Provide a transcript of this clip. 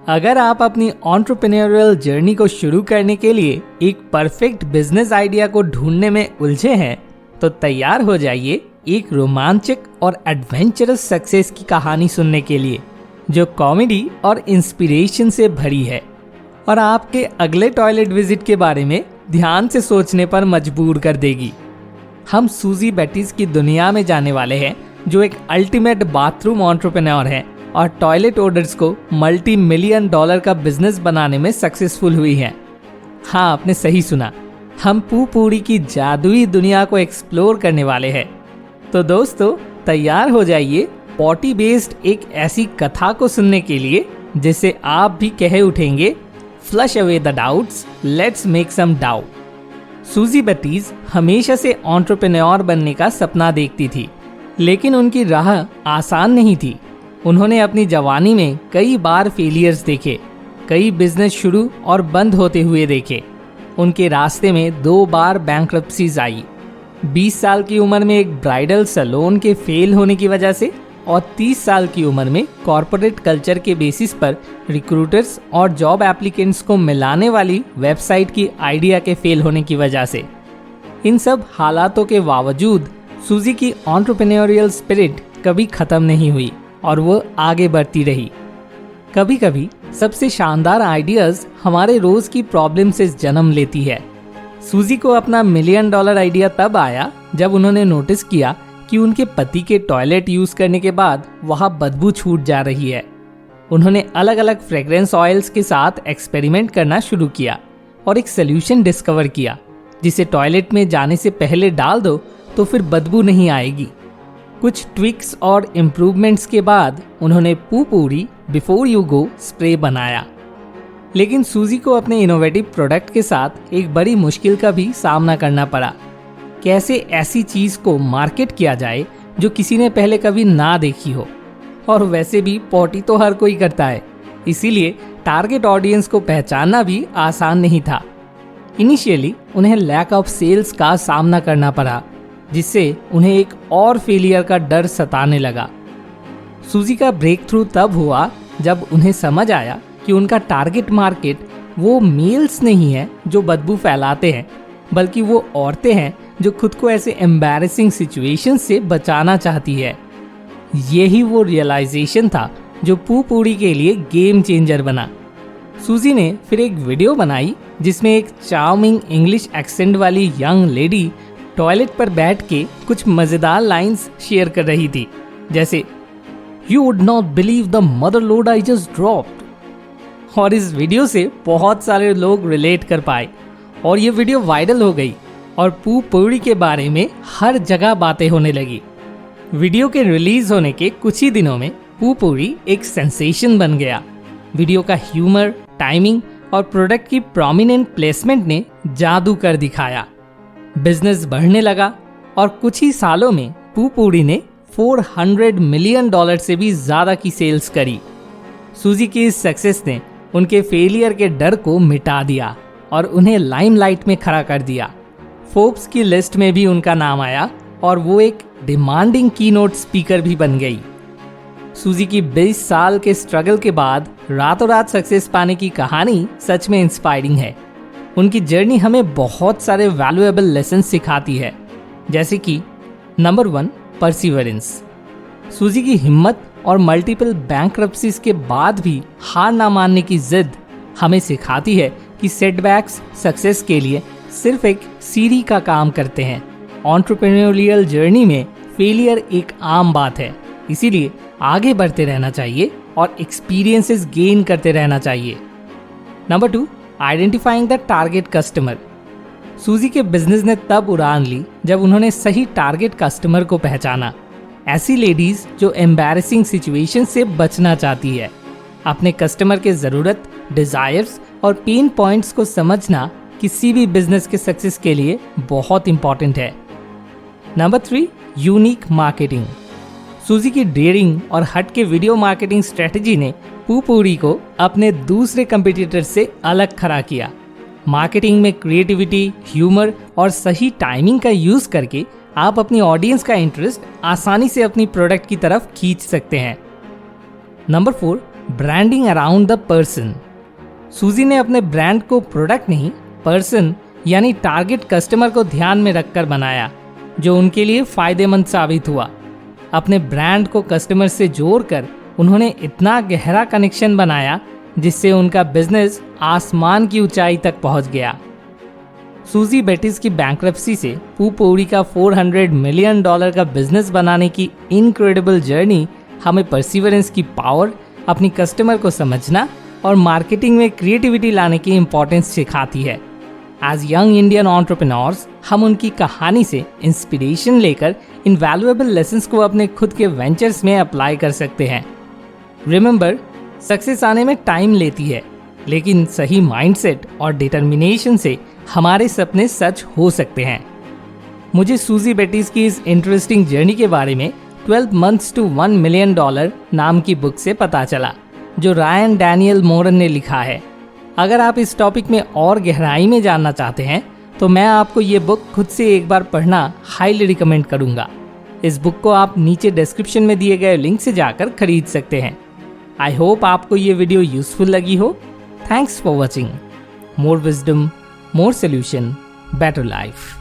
अगर आप अपनी एंटरप्रेन्योरियल जर्नी को शुरू करने के लिए एक परफेक्ट बिजनेस आइडिया को ढूंढने में उलझे हैं, तो तैयार हो जाइए एक रोमांचक और एडवेंचरस सक्सेस की कहानी सुनने के लिए, जो कॉमेडी और इंस्पिरेशन से भरी है और आपके अगले टॉयलेट विजिट के बारे में ध्यान से सोचने पर मजबूर कर देगी। हम सूजी बेटीज की दुनिया में जाने वाले हैं, जो एक अल्टीमेट बाथरूम एंटरप्रेन्योर है और टॉयलेट ऑर्डर्स को $multi-million का बिजनेस बनाने में सक्सेसफुल हुई है। हाँ, आपने सही सुना, हम पू पूरी की जादुई दुनिया को एक्सप्लोर करने वाले हैं। तो दोस्तों, तैयार हो जाइए पॉटी बेस्ड एक ऐसी कथा को सुनने के लिए जिसे आप भी कहे उठेंगे, flush away the doubts, let's make some dough. सूजी बेटीज हमेशा से एंटरप्रेन्योर बनने का सपना देखती थी, लेकिन उनकी राह आसान नहीं थी। उन्होंने अपनी जवानी में कई बार फेलियर्स देखे, कई बिजनेस शुरू और बंद होते हुए देखे। उनके रास्ते में 2 बार बैंक्रप्सीज आई, 20 साल की उम्र में एक ब्राइडल सैलून के फेल होने की वजह से और 30 साल की उम्र में कॉरपोरेट कल्चर के बेसिस पर रिक्रूटर्स और जॉब एप्लीकेंट्स को मिलाने वाली वेबसाइट की आइडिया के फेल होने की वजह से। इन सब हालातों के बावजूद सूजी की एंटरप्रेन्योरियल स्पिरिट कभी खत्म नहीं हुई और वो आगे बढ़ती रही। कभी कभी सबसे शानदार आइडियाज हमारे रोज की प्रॉब्लम से जन्म लेती है। सूजी को अपना $1 मिलियन आइडिया तब आया जब उन्होंने नोटिस किया कि उनके पति के टॉयलेट यूज करने के बाद वहां बदबू छूट जा रही है। उन्होंने अलग अलग फ्रेग्रेंस ऑयल्स के साथ एक्सपेरिमेंट करना शुरू किया और एक सोल्यूशन डिस्कवर किया जिसे टॉयलेट में जाने से पहले डाल दो तो फिर बदबू नहीं आएगी। कुछ ट्विक्स और इम्प्रूवमेंट्स के बाद उन्होंने पू पूरी बिफोर यू गो स्प्रे बनाया। लेकिन सूजी को अपने इनोवेटिव प्रोडक्ट के साथ एक बड़ी मुश्किल का भी सामना करना पड़ा। कैसे ऐसी चीज को मार्केट किया जाए जो किसी ने पहले कभी ना देखी हो, और वैसे भी पॉटी तो हर कोई करता है, इसीलिए टारगेट ऑडियंस को पहचानना भी आसान नहीं था। इनिशियली उन्हें लैक ऑफ सेल्स का सामना करना पड़ा, जिससे उन्हें एक और फेलियर का डर सताने लगा। सूजी का ब्रेक थ्रू तब हुआ जब उन्हें समझ आया कि उनका टारगेट मार्केट वो मेल्स नहीं है जो बदबू फैलाते हैं, बल्कि वो औरतें हैं जो खुद को ऐसे एम्बैरेसिंग सिचुएशन से बचाना चाहती है। यही वो रियलाइजेशन था जो पू पूरी के लिए गेम चेंजर बना। सूजी ने फिर एक वीडियो बनाई जिसमें एक चार्मिंग इंग्लिश एक्सेंट वाली यंग लेडी टॉयलेट पर बैठ के कुछ मजेदार लाइंस शेयर कर रही थी, जैसे "You would not believe the mother load I just dropped"। और इस वीडियो से बहुत सारे लोग रिलेट कर पाए और ये वीडियो वायरल हो गई और पू पूरी के बारे में हर जगह बातें होने लगी। वीडियो के रिलीज होने के कुछ ही दिनों में पू पूरी एक सेंसेशन बन गया। वीडियो का ह्यूमर, टाइमिंग और प्रोडक्ट की प्रोमिनेंट प्लेसमेंट ने जादू कर दिखाया। बिजनेस बढ़ने लगा और कुछ ही सालों में पू पूरी ने $400 मिलियन से भी ज्यादा की सेल्स करी। सूजी की इस सक्सेस ने उनके फेलियर के डर को मिटा दिया और उन्हें लाइमलाइट में खड़ा कर दिया। फोर्ब्स की लिस्ट में भी उनका नाम आया और वो एक डिमांडिंग कीनोट स्पीकर भी बन गई। सूजी की 20 साल के स्ट्रगल के बाद रातों रात सक्सेस पाने की कहानी सच में इंस्पायरिंग है। उनकी जर्नी हमें बहुत सारे वैल्यूएबल लेसन सिखाती है, जैसे कि नंबर 1, परसिवरेंस। सूजी की हिम्मत और मल्टीपल बैंक्रप्सीज के बाद भी हार ना मानने की जिद हमें सिखाती है कि सेटबैक्स सक्सेस के लिए सिर्फ एक सीढ़ी का काम करते हैं। एंटरप्रेन्योरियल जर्नी में फेलियर एक आम बात है, इसीलिए आगे बढ़ते रहना चाहिए और एक्सपीरियंसेस गेन करते रहना चाहिए। Number 2, identifying the target customer. सूजी के बिजनेस ने तब उड़ान ली जब उन्होंने सही टारगेट कस्टमर को पहचाना। ऐसी लेडीज जो एम्बैरेसिंग सिचुएशन से बचना चाहती है। अपने कस्टमर के ज़रूरत, डिज़ायर्स और पेन पॉइंट्स को समझना किसी भी बिजनेस के सक्सेस के लिए बहुत इंपॉर्टेंट है। Number 3, unique marketing. सूजी की डेयरिंग और हट के वीडियो मार्केटिंग स्ट्रेटजी ने पू पूरी को अपने दूसरे कंपटीटर से अलग खड़ा किया। मार्केटिंग में क्रिएटिविटी, ह्यूमर और सही टाइमिंग का यूज करके आप अपनी ऑडियंस का इंटरेस्ट आसानी से अपनी प्रोडक्ट की तरफ खींच सकते हैं। Number 4, branding around the person. सूजी ने अपने ब्रांड को प्रोडक्ट नहीं, पर्सन यानी टारगेट कस्टमर को ध्यान में रखकर बनाया, जो उनके लिए फायदेमंद साबित हुआ। अपने ब्रांड को कस्टमर से जोड़कर उन्होंने इतना गहरा कनेक्शन बनाया जिससे उनका बिजनेस आसमान की ऊंचाई तक पहुंच गया। सूजी बेटिस की बैंक्रप्सी से पू पौड़ी का $400 मिलियन का बिजनेस बनाने की इनक्रेडिबल जर्नी हमें परसिवरेंस की पावर, अपनी कस्टमर को समझना और मार्केटिंग में क्रिएटिविटी लाने की इम्पोर्टेंस सिखाती है। एज यंग इंडियन एंटरप्रेन्योर्स हम उनकी कहानी से इंस्पिरेशन लेकर इन वैल्यूएबल लेसन्स को अपने खुद के वेंचर्स में अप्लाई कर सकते हैं। रिमेंबर, सक्सेस आने में टाइम लेती है, लेकिन सही माइंडसेट और डिटर्मिनेशन से हमारे सपने सच हो सकते हैं। मुझे सूजी बेटिस की इस इंटरेस्टिंग जर्नी के बारे में 12 Months to $1 Million नाम की बुक से पता चला, जो रायन डैनियल मोरन ने लिखा है। अगर आप इस टॉपिक में और गहराई में जानना चाहते हैं तो मैं आपको ये बुक खुद से एक बार पढ़ना हाईली रिकमेंड करूंगा। इस बुक को आप नीचे डिस्क्रिप्शन में दिए गए लिंक से जाकर खरीद सकते हैं। आई होप आपको ये वीडियो यूजफुल लगी हो। Thanks for watching. More wisdom, more solution, better life.